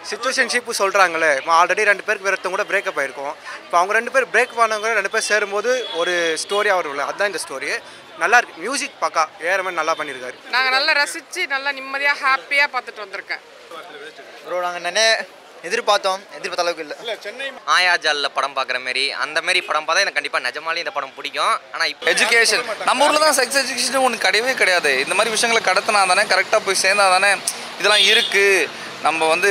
Situationship சொல்கிறாங்களே already 2 பேருக்கு ஒருத்தவங்க கூட பிரேக்கப் ஆகிருக்கும். இப்போ அவங்க 2 பேர் பிரேக் பண்ணவங்க 2 பேர் சேரும்போது ஒரு ஸ்டோரியாக வரும்ல, அதுதான் இந்த ஸ்டோரி. நல்லா இருக்கு. மியூசிக் பக்கா ஏஆர்எம் நல்லா பண்ணியிருக்காரு. நாங்கள் நல்லா ரசித்து நல்லா நிம்மதியாக ஹாப்பியாக பார்த்துட்டு வந்திருக்கேன். ப்ரோ நாங்கள் நிறைய எதிர்பார்த்த அளவுக்கு இல்லை. சென்னை மாயாஜாலில் படம் பார்க்குற மாரி அந்த மாரி படம் பார்த்தா எனக்கு கண்டிப்பாக நிஜமாலே இந்த படம் பிடிக்கும். ஆனால் இப்போ எஜுகேஷன் நம்ம ஊரில் தான் செக்ஸ் எஜுகேஷன் ஒன்று கிடையவே கிடையாது. இந்த மாதிரி விஷயங்களை கடத்தினா தானே கரெக்டாக போய் சேர்ந்தா தானே இதெல்லாம் இருக்குது, நம்ம வந்து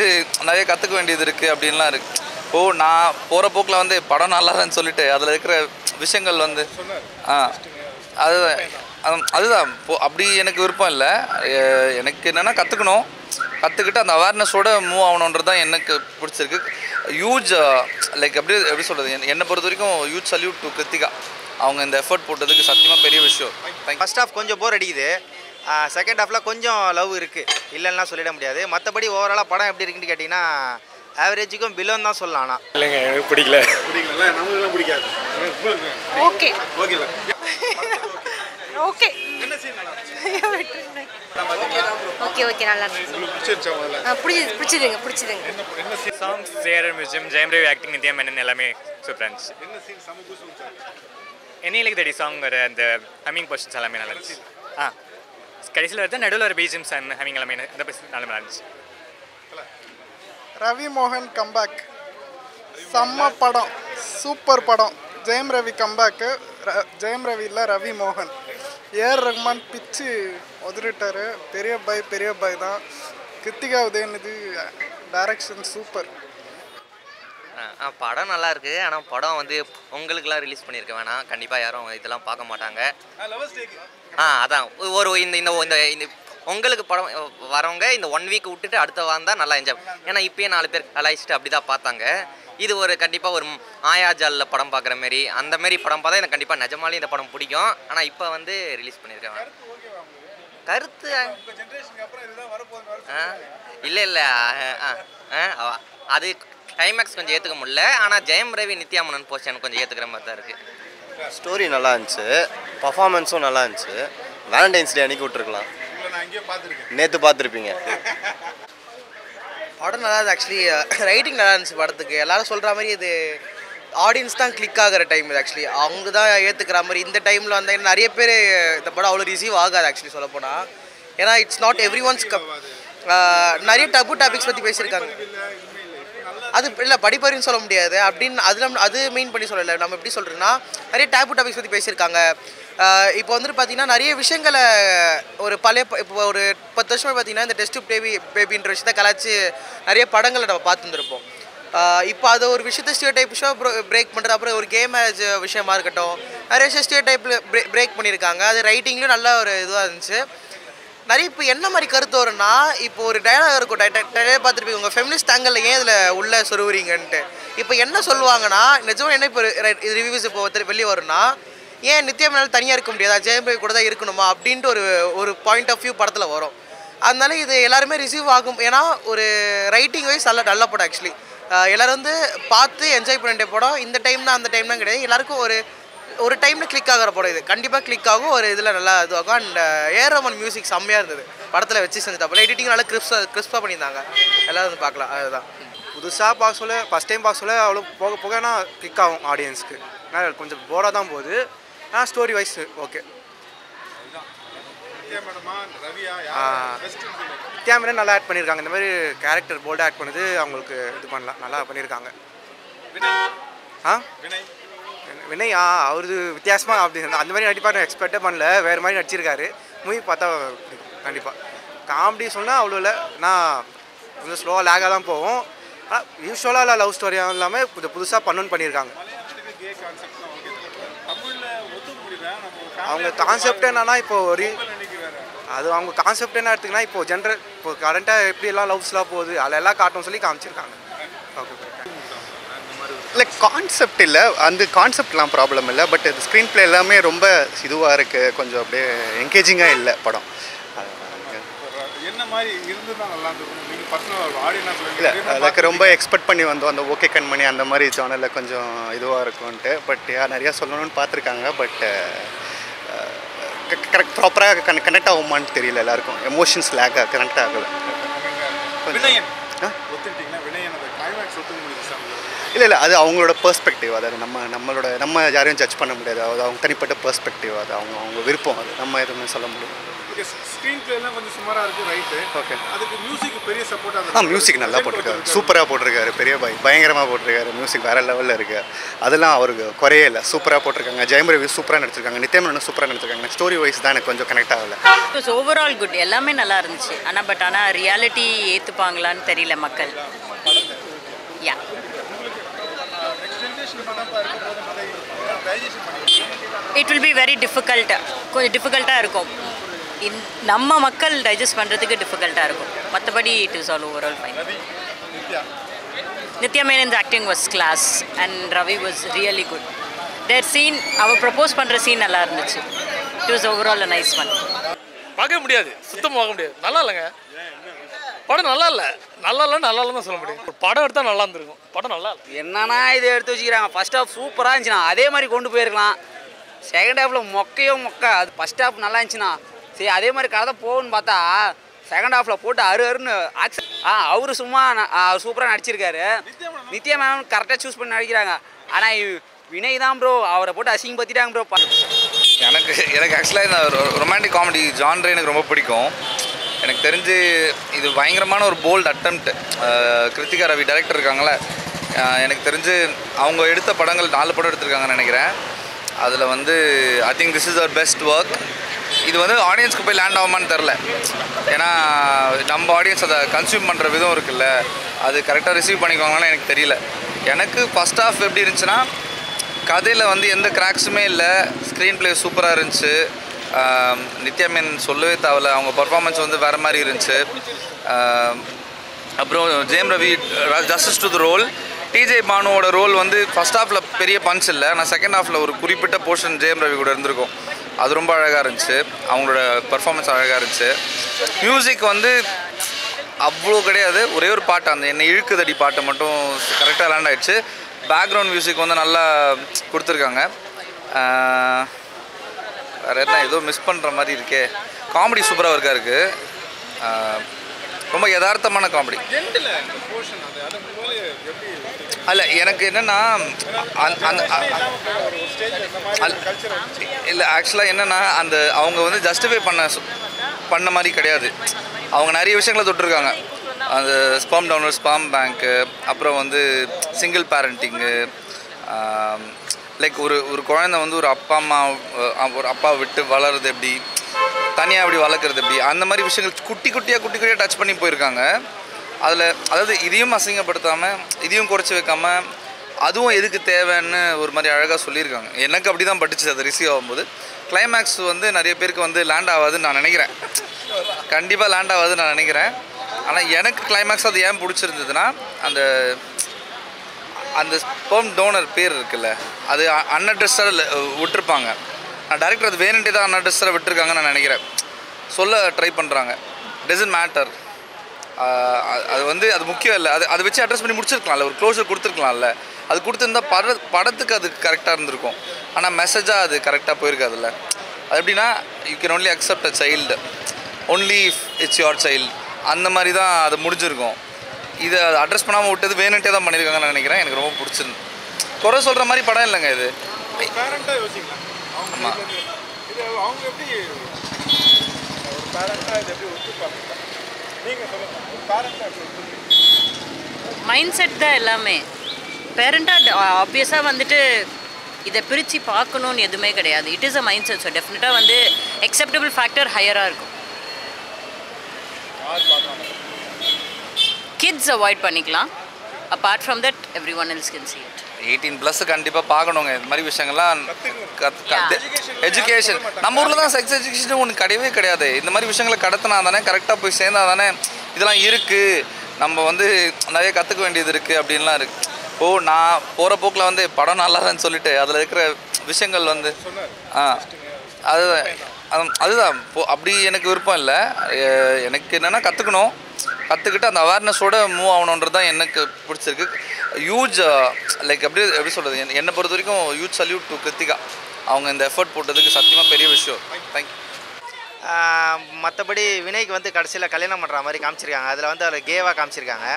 நிறைய கற்றுக்க வேண்டியது இருக்குது அப்படின்லாம் இருக்குது. நான் போகிற போக்கில் வந்து படம் நல்லாதான்னு சொல்லிட்டு அதில் இருக்கிற விஷயங்கள் வந்து அதுதான் அப்படி எனக்கு விருப்பம் இல்லை. எனக்கு என்னென்னா கற்றுக்கிட்டு அந்த அவேர்னஸோடு மூவ் ஆகணுன்றது தான் எனக்கு பிடிச்சிருக்கு. ஹியூஜ் லைக் எப்படி சொல்கிறது, என்னை பொறுத்த வரைக்கும் ஹியூஜ் சல்யூட் டு கிருத்திகா. அவங்க இந்த எஃபர்ட் போட்டதுக்கு சத்தியமாக பெரிய விஷயம். ஃபர்ஸ்ட் ஹாஃப் கொஞ்சம் போர் அடிக்குது, செகண்ட் ஹாஃபில் கொஞ்சம் லவ் இருக்குது, இல்லைன்னா சொல்லிட முடியாது. மற்றபடி ஓவராலாக படம் எப்படி இருக்குன்னு கேட்டிங்கன்னா ஆவரேஜுக்கும் பிலோன்னு தான் சொல்லலாம். ஆனால் இல்லைங்க எனக்கு பிடிக்கல. நம்மளுக்கு பிடிக்காது. ஓகே ஓகே ஓகே ஓகே நல்லா பிடிச்சதுங்க. Songs JRM museum, Jayam Ravi acting, Nithya Menon எல்லாமே சூப்பராக இருந்துச்சு. என்னையிலுக்கு தடி சாங் வர அந்த ஹம்மிங் போர்ஷன்ஸ் எல்லாமே நல்லா இருந்துச்சு. கடைசியில் வருது நடுவில் ஒரு பீஜிஎம்ஸ் அண்ட் ஹம்மிங் எல்லாமே அந்த நல்லா இருந்துச்சு. ரவி மோகன் கம்பேக் செம்ம படம், சூப்பர் படம். ஜெயம் ரவி கம்பேக்கு. ஜெயம் ரவி இல்லை, ரவி மோகன். ஏஆர் ரஹ்மான் பிச்சு உதறிட்டாரு. பெரிய பாய் தான். Kiruthiga Udhayanidhi direction super. படம் நல்லா இருக்குது. ஆனால் படம் வந்து உங்களுக்கெல்லாம் ரிலீஸ் பண்ணியிருக்க வேணாம், கண்டிப்பாக யாரும் இதெல்லாம் பார்க்க மாட்டாங்க. அதான் ஒரு இந்த உங்களுக்கு படம் வரவங்க இந்த 1 வீக் விட்டுட்டு அடுத்த வாரம் தான் நல்லா என்ஜாய். ஏன்னா இப்போயே 4 பேர் கலாய்ச்சிட்டு அப்படி தான் பார்த்தாங்க. இது ஒரு கண்டிப்பாக ஒரு மாயாஜாலில் படம் பார்க்குற மாரி அந்த மாரி படம் பார்த்தா எனக்கு கண்டிப்பாக நிஜமாலே இந்த படம் பிடிக்கும். ஆனால் இப்போ வந்து ரிலீஸ் பண்ணியிருக்காங்க. கருத்து இல்லை அது கிளைமேக்ஸ் கொஞ்சம் ஏற்றுக்க முடியல. ஆனால் ஜெயம் ரவி நித்யா மேனன் போர்ஷன் கொஞ்சம் ஏற்றுக்கிற மாதிரி தான் இருக்குது. ஸ்டோரி நல்லா இருந்துச்சு, பர்ஃபார்மன்ஸும் நல்லா இருந்துச்சு. வேலண்டைன்ஸ் டே அன்றைக்கி விட்டுருக்கலாம், நேற்று பார்த்துருப்பீங்க. படம் நல்லா இருந்துச்சு. ஆக்சுவலி ரைட்டிங் நல்லா இருந்துச்சு படத்துக்கு. எல்லோரும் சொல்கிற மாதிரி இது ஆடியன்ஸ் தான் கிளிக் ஆகிற டைம். இது ஆக்சுவலி அவங்க தான் ஏற்றுக்கிற மாதிரி இந்த டைமில் வந்து நிறைய பேர் இந்த படம் அவ்வளோ ரிசீவ் ஆகாது ஆக்சுவலி சொல்லப்போனால். ஏன்னா இட்ஸ் நாட் எவ்ரி ஒன்ஸ் நிறைய டபு டாபிக்ஸ் பற்றி பேசியிருக்காங்க. அது இல்லை படிப்பறின்னு சொல்ல முடியாது அப்படின்னு அது மெயின் பண்ணி சொல்லலை. நம்ம எப்படி சொல்கிறோன்னா நிறைய டேபு டாபிக்ஸ் பற்றி பேசியிருக்காங்க. இப்போ வந்துட்டு பார்த்திங்கன்னா நிறைய விஷயங்களை இப்போ ஒரு 10 வருஷமாக பார்த்திங்கன்னா இந்த டெஸ்ட் பேபின்ற விஷயத்தை கலாச்சி நிறைய படங்களை நம்ம பார்த்துருந்துருப்போம். இப்போ அது ஒரு விஷயத்தை ஸ்டிரியோடைப்ஸோ பிரேக் பண்ணுறது. அப்புறம் ஒரு கேம் மேரேஜ் விஷயமா இருக்கட்டும், நிறைய விஷயம் ஸ்டிரியோடைப்பில் பிரேக் பண்ணியிருக்காங்க. அது ரைட்டிங்லேயும் நல்ல ஒரு இதுவாக இருந்துச்சு. நிறைய இப்போ என்ன மாதிரி கருத்து வரும்னா, இப்போ ஒரு டைலாக் இருக்கும், டைலாக் பார்த்துருப்பீங்க, உங்கள் ஃபெமினிஸ்ட் ஆங்கிள் ஏன் இதில் உள்ளே சொருவுறீங்கன்ட்டு. இப்போ என்ன சொல்லுவாங்கன்னா, நிஜமாக என்ன இப்போ ரிவ்யூஸ் இப்போ வெளியே வரும்னா, ஏன் நித்யா மேனன் தனியாக இருக்க முடியாதா, ஜெயம் ரவி கூட தான் இருக்கணுமா அப்படின்ட்டு ஒரு பாயிண்ட் ஆஃப் வியூ படத்தில் வரும். அதனால இது எல்லாருமே ரிசீவ் ஆகும். ஏன்னா ஒரு ரைட்டிங் வைஸ் நல்ல படம் ஆக்சுவலி. எல்லோரும் வந்து பார்த்து என்ஜாய் பண்ணிட்ட படம். இந்த டைம் தான் அந்த டைம் தான் கிடையாது, எல்லாருக்கும் ஒரு டைமில் கிளிக் ஆகிற படம் இது. கண்டிப்பாக கிளிக் ஆகும், ஒரு இதில் நல்லா இதுவாகும். அண்ட் ஏஆர் ரஹ்மான் மியூசிக் செம்மையாக இருந்தது படத்தில் வச்சு செஞ்சுட்டாப்புல. எடிட்டிங் நல்லா கிறிஸ்பாக பண்ணியிருந்தாங்க. எல்லோரும் வந்து பார்க்கலாம். அதுதான் புதுசாக பார்க்க சொல்ல, ஃபஸ்ட் டைம் பார்க்க சொல்ல அவ்வளோ போகனா கிளிக் ஆகும் ஆடியன்ஸ்க்கு. கொஞ்சம் போராக தான் போகுது. Story wise okay. Nithya Menen நல்லா ஆக்ட் பண்ணியிருக்காங்க. இந்த மாதிரி கேரக்டர் போல்டாக ஆக்ட் பண்ணுது அவங்களுக்கு இது பண்ணலாம், நல்லா பண்ணியிருக்காங்க. வினய் அவரது வித்தியாசமாக அப்படி அந்த மாதிரி நடிப்பார் எக்ஸ்பெக்டே பண்ணல. வேறு மாதிரி நடிச்சிருக்காரு. மூவி பார்த்தா கண்டிப்பாக காமெடி சொன்னால் அவ்வளோ இல்லை. நான் கொஞ்சம் ஸ்லோவாக லேகாக தான் போகும். ஆனால் யூஸ்வலாக இல்லை, லவ் ஸ்டோரியாக இல்லாமல் கொஞ்சம் புதுசாக பண்ணணுன்னு பண்ணியிருக்காங்க. அவங்க கான்செப்ட் என்னன்னா, இப்போ அது அவங்க கான்செப்ட் என்ன எடுத்துக்கினா, இப்போ இப்போ கரண்ட்டாக எப்படியெல்லாம் லவ்ஸ்லாம் போகுது அதெல்லாம் காட்டணும்னு சொல்லி காமிச்சிருக்காங்க. ஓகே லைக் கான்செப்ட் இல்லை, அந்த கான்செப்ட்லாம் ப்ராப்ளம் இல்லை. பட் இது ஸ்க்ரீன் பிளே எல்லாமே ரொம்ப இதுவாக இருக்குது, கொஞ்சம் அப்படியே என்கேஜிங்காக இல்லை படம். இல்லை அதுக்கு ரொம்ப எக்ஸ்பெக்ட் பண்ணி வந்தோம், அந்த ஓகே கண்மணி அந்த மாதிரி சேனலில் கொஞ்சம் இதுவாக இருக்கும்ன்ட்டு. பட் நிறையா சொல்லணும்னு பார்த்துருக்காங்க. பட் கரெக்ட் ப்ராப்பராக கனெக்ட் ஆகுமான்னு தெரியல. எல்லாருக்கும் எமோஷன்ஸ் லேக்காக கனெக்ட் ஆகலை. இல்லை அது அவங்களோட பெர்ஸ்பெக்டிவ், அதாவது நம்ம யாரையும் ஜட்ஜ் பண்ண முடியாது, அது அவங்க தனிப்பட்ட பெர்ஸ்பெக்டிவ், அது அவங்க விருப்பம், அது நம்ம எதுவுமே சொல்ல முடியும். ஸ்க்ரீன் பிளேலாம் கொஞ்சம் சுமாராக இருக்குது, ரைட்டு. ஓகே, அதுக்கு மியூசிக் பெரிய சப்போர்ட்டாக மியூசிக் நல்லா போட்டிருக்காரு, சூப்பராக போட்டிருக்காரு, பெரிய பயங்கரமாக போட்டிருக்காரு, மியூசிக் வேறு லெவலில் இருக்குது, அதெல்லாம் அவருக்கு குறையே இல்லை, சூப்பராக போட்டிருக்காங்க. ஜெயம் ரவி சூப்பராக நடிச்சிருக்காங்க, நித்யா மேனன் சூப்பராக நடிச்சிருக்காங்க. ஸ்டோரி வைஸ் தான் எனக்கு கொஞ்சம் கனெக்ட் ஆகலை. இட்ஸ் ஓவரால் குட், எல்லாமே நல்லா இருந்துச்சு. ஆனால் ரியாலிட்டி ஏற்றுப்பாங்களான்னு தெரியல மக்கள். Yeah, it will be very difficult, கொஞ்சம் டிஃபிகல்ட்டாக இருக்கும். நம்ம மக்கள் டைஜஸ்ட் பண்ணுறதுக்கு டிஃபிகல்ட்டாக இருக்கும். மற்றபடி it is all overall fine. Nithya Menon's acting was class and Ravi was really good. There scene, அவர் ப்ரப்போஸ் பண்ணுற சீன் நல்லா இருந்துச்சு. It was overall a nice one. பார்க்க முடியாது, சுத்தமாக பார்க்க முடியாது. நல்லா இல்லைங்க படம், நல்லா இல்லை தான் சொல்ல முடியும். ஒரு படம் எடுத்தால் நல்லா இருந்திருக்கும், படம் நல்லா இல்லை. என்னன்னா இதை எடுத்து வச்சுக்கிறாங்க. ஃபர்ஸ்ட் ஹாஃப் சூப்பராக இருந்துச்சுண்ணா, அதே மாதிரி கொண்டு போயிருக்கலாம். செகண்ட் ஹாஃபில் மொக்க. அது ஃபர்ஸ்ட் ஹாஃப் நல்லா இருந்துச்சுண்ணா, சரி அதே மாதிரி கதை போகுன்னு பார்த்தா செகண்ட் ஹாஃபில் போட்டு அருன்னு அவரு சும்மா சூப்பராக நடிச்சிருக்காரு. நித்யா மேனன் கரெக்டாக சூஸ் பண்ணி நடிக்கிறாங்க. ஆனால் வினய் தான் ப்ரோ அவரை போட்டு அசிங்கப்படுத்திட்டாங்க ப்ரோ. எனக்கு ஆக்சுவலாக இந்த ரொமான்டிக் காமெடி ஜான்ரே எனக்கு ரொம்ப பிடிக்கும். எனக்கு தெரிஞ்சு இது பயங்கரமான ஒரு bold attempt. Kiruthiga Ravi director இருக்காங்களே, எனக்கு தெரிஞ்சு அவங்க எடுத்த படங்கள் 4 படம் எடுத்திருக்காங்கன்னு நினைக்கிறேன். அதில் வந்து I think this is her best work. இது வந்து ஆடியன்ஸ்க்கு போய் லேண்ட் ஆகுமான்னு தெரில, ஏன்னா நம்ம ஆடியன்ஸ் அதை கன்சியூம் பண்ணுற விதம் இருக்குல்ல, அது கரெக்டாக ரிசீவ் பண்ணிக்குவாங்கன்னு எனக்கு தெரியல. எனக்கு ஃபஸ்ட் ஹாஃப் எப்படி இருந்துச்சுன்னா, கதையில் வந்து எந்த கிராக்ஸுமே இல்லை, ஸ்க்ரீன் ப்ளே சூப்பராக இருந்துச்சு. நித்யா மேனன் சொல்லவே தேவையில்ல, அவங்க பர்ஃபார்மன்ஸ் வந்து வேறு மாதிரி இருந்துச்சு. அப்புறம் Jayam Ravi justice to the role. DJ பானுவோட ரோல் வந்து ஃபஸ்ட் ஹாஃபில் பெரிய பஞ்ச் இல்லை, ஆனால் செகண்ட் ஹாஃபில் ஒரு குறிப்பிட்ட போர்ஷன் ஜெயம் ரவி கூட இருந்திருக்கும், அது ரொம்ப அழகாக இருந்துச்சு. அவங்களோட பர்ஃபார்மன்ஸ் அழகாக இருந்துச்சு. மியூசிக் வந்து அவ்வளோ கிடையாது, ஒரே ஒரு பாட்டு, அந்த என்னை இழுக்குதடி பாட்டை மட்டும் கரெக்டாக லேண்ட் ஆகிடுச்சு. பேக்ரவுண்ட் மியூசிக் வந்து நல்லா கொடுத்துருக்காங்க. வேறு என்ன ஏதோ மிஸ் பண்ணுற மாதிரி இருக்கே. காமெடி சூப்பராக ஒர்க்காக இருக்குது, ரொம்ப யதார்த்தமான காமெடி. அல்ல எனக்கு என்னென்னா இல்லை ஆக்சுவலாக என்னென்னா அந்த அவங்க வந்து ஜஸ்டிஃபை பண்ண மாதிரி கிடையாது. அவங்க நிறைய விஷயங்களை தொட்டிருக்காங்க. அந்த ஸ்பாம் டவுன்லோட், ஸ்பாம் பேங்க்கு, அப்புறம் வந்து சிங்கிள் பேரண்டிங்கு, லைக் ஒரு குழந்தை வந்து ஒரு அப்பா விட்டு வளருது எப்படி, தனியாக எப்படி வளர்க்குறது எப்படி, அந்த மாதிரி விஷயங்கள் குட்டியாக டச் பண்ணி போயிருக்காங்க. அதில் அதாவது இதையும் அசிங்கப்படுத்தாமல் இதையும் குறைச்சி வைக்காமல் அதுவும் எதுக்கு தேவைன்னு ஒரு மாதிரி அழகாக சொல்லியிருக்காங்க. எனக்கு அப்படி தான் பட்டுச்சு அது ரிசீவ் ஆகும்போது. கிளைமேக்ஸ் வந்து நிறைய பேருக்கு வந்து லேண்ட் ஆகாதுன்னு நான் நினைக்கிறேன், கண்டிப்பாக லேண்ட் ஆகாதுன்னு நான் நினைக்கிறேன். ஆனால் எனக்கு கிளைமேக்ஸ் அது ஏன் பிடிச்சிருந்ததுன்னா, அந்த ஸ்பெர்ம் டோனர் பேர் இருக்குல்ல, அது அன்அட்ரஸ்டாக விட்டுருப்பாங்க. நான் டைரக்டர் அது வேணுன்ட்டே தான் அன்அட்ரஸ்டாக விட்டுருக்காங்கன்னு நான் நினைக்கிறேன். சொல்ல ட்ரை பண்ணுறாங்க, டசன்ட் மேட்டர், அது வந்து அது முக்கியம் இல்லை, அதை வச்சு அட்ரஸ் பண்ணி முடிச்சிருக்கலாம்ல, ஒரு க்ளோஷர் கொடுத்துருக்கலாம்ல. அது கொடுத்துருந்தா படத்துக்கு அது கரெக்டாக இருந்திருக்கும். ஆனால் மெசேஜாக அது கரெக்டாக போயிருக்காதுல்ல. அது எப்படின்னா, you can only accept a child only if it's your child, அந்த மாதிரி தான் அது முடிஞ்சிருக்கும். இதை அட்ரஸ் பண்ணாமல் விட்டது வேணுன்ட்டே தான் பண்ணியிருக்காங்கன்னு நினைக்கிறேன். எனக்கு ரொம்ப பிடிச்சிருந்து. குறை சொல்கிற மாதிரி படம் இல்லைங்க இது. ஆமாம், மைண்ட் செட் தான் எல்லாமே. பேரண்டாக ஆப்வியஸாக வந்துட்டு இதை பிரித்து பார்க்கணுன்னு எதுவுமே கிடையாது. It is a mind set. So டெஃபினட்டாக வந்து அக்செப்டபிள் ஃபேக்டர் ஹையராக இருக்கும். கிட்ஸ் அவாய்ட் பண்ணிக்கலாம். Apart from that every one else can see it. 18+ கண்டிப்பாக பார்க்கணுங்க. இந்த மாதிரி விஷயங்கள்லாம் எஜுகேஷன் நம்ம ஊரில் தான் செக்ஸ் எஜுகேஷன் ஒன்று கிடையவே கிடையாது. இந்த மாதிரி விஷயங்களை கடத்தினா தானே, கரெக்டாக போய் சேர்ந்தா தானே இதெல்லாம் இருக்குது, நம்ம வந்து நிறைய கற்றுக்க வேண்டியது இருக்குது அப்படின்லாம் இருக்குது. நான் போகிற போக்கில் வந்து படம் நல்லாதான்னு சொல்லிட்டு அதில் இருக்கிற விஷயங்கள் வந்து அதுதான் அப்படி எனக்கு விருப்பம் இல்லை. எனக்கு என்னென்னா கற்றுக்கிட்டு அந்த அவேர்னஸோடு மூவ் ஆகணுன்றது தான் எனக்கு பிடிச்சிருக்கு. ஹியூஜ் லைக் எப்படி சொல்கிறது, என்னை பொறுத்த வரைக்கும் ஹியூஜ் சல்யூட் டு கிருத்திகா. அவங்க இந்த எஃபர்ட் போட்டதுக்கு சத்தியமாக பெரிய விஷயம். தேங்க்யூ. மற்றபடி வினய்க்கு வந்து கடைசியில் கல்யாணம் பண்ணுற மாதிரி காமிச்சிருக்காங்க. அதில் வந்து அவர் கேவாக காமிச்சிருக்காங்க.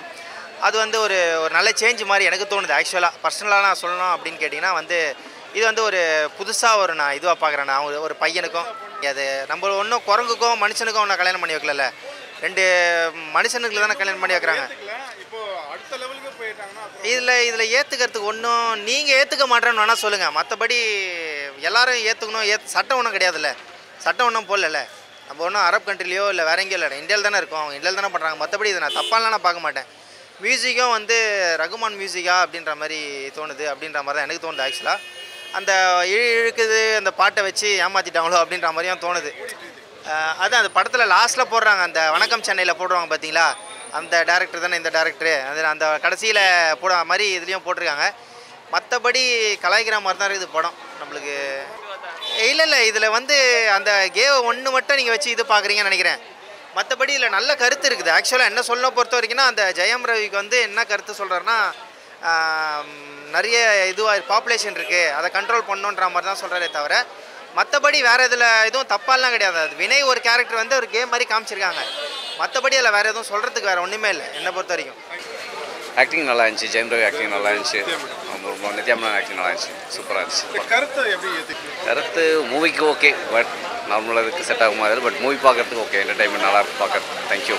அது வந்து ஒரு ஒரு நல்ல சேஞ்ச் மாதிரி எனக்கு தோணுது. ஆக்சுவலாக பர்சனலாக நான் சொல்லணும் அப்படின்னு கேட்டிங்கன்னா வந்து இது வந்து ஒரு புதுசாக ஒரு நான் இதுவாக பார்க்குறேன். நான் ஒரு பையனுக்கும் அது நம்ம ஒன்றும் குரங்குக்கும் மனுஷனுக்கும் ஒன்றும் கல்யாணம் பண்ணி வைக்கல, 2 மனுஷனுக்கு தானே கல்யாணம் பண்ணி வைக்கிறாங்க. இதில் ஏற்றுக்கிறதுக்கு ஒன்றும் நீங்கள் ஏற்றுக்க மாட்டேன்னு வேணால் சொல்லுங்கள், மற்றபடி எல்லாரும் ஏற்றுக்கணும். சட்டம் ஒன்றும் கிடையாதுல்ல, சட்டம் ஒன்றும் போடல. நம்ம ஒன்றும் அரப் கண்ட்ரிலையோ இல்லை வேற எங்கேயோ இல்லை, இந்தியாவில் தானே இருக்கோம், அவங்க இந்தியாவில் தானே பண்ணுறாங்க. மற்றபடி இதை நான் தப்பாலாம் நான் பார்க்க மாட்டேன். மியூசிக்கும் வந்து ரகுமான் மியூசிக்கா அப்படின்ற மாதிரி தோணுது, அப்படின்ற மாதிரி தான் எனக்கு தோணுது. ஆக்சுவலாக அந்த இழுக்குது அந்த பாட்டை வச்சு ஏமாற்றிட்டாங்களோ அப்படின்ற மாதிரியும் தோணுது. அது அந்த படத்தில் லாஸ்ட்டில் போடுறாங்க, அந்த வணக்கம் சென்னையில் போடுவாங்க பார்த்தீங்களா, அந்த டேரக்டர் தானே இந்த டேரக்டரு, அது அந்த கடைசியில் போட மாதிரி இதுலேயும் போட்டிருக்காங்க. மற்றபடி கலாய்க்கிற மாதிரி தான் இருக்குது படம் நம்மளுக்கு. இல்லை இதில் வந்து அந்த கேவை ஒன்று மட்டும் நீங்கள் வச்சு இது பார்க்குறீங்கன்னு நினைக்கிறேன். மற்றபடி இதில் நல்ல கருத்து இருக்குது. ஆக்சுவலாக என்ன சொல்ல பொறுத்த வரைக்கும்னா அந்த ஜெயம் ரவிக்கு வந்து என்ன கருத்து சொல்கிறாருன்னா, நிறைய இதுவாக பாப்புலேஷன் இருக்குது, அதை கண்ட்ரோல் பண்ணணுன்ற மாதிரி தான் சொல்கிறாரே தவிர மற்றபடி வேறு இதில் எதுவும் தப்பாலாம் கிடையாது. அது வினய் ஒரு கேரக்டர் வந்து ஒரு கேம் மாதிரி காமிச்சிருக்காங்க, மற்றபடி அதில் வேறு எதுவும் சொல்கிறதுக்கு வேறு ஒன்றுமே இல்லை என்னை பொறுத்த வரைக்கும். ஆக்டிங் நல்லா இருந்துச்சு, ஜெயம் ரவி ஆக்டிங் நல்லா இருந்துச்சு, நித்யாமன் ஆக்டிங் நல்லா இருந்துச்சு, சூப்பராக இருந்துச்சு. கருத்து மூவிக்கு ஓகே, பட் நார்மலாக இதுக்கு செட் ஆகுமா, பட் மூவி பார்க்குறதுக்கு ஓகே, என்டர்டைன்மெண்ட் நல்லா இருக்கு பார்க்குறது. தேங்க்யூ.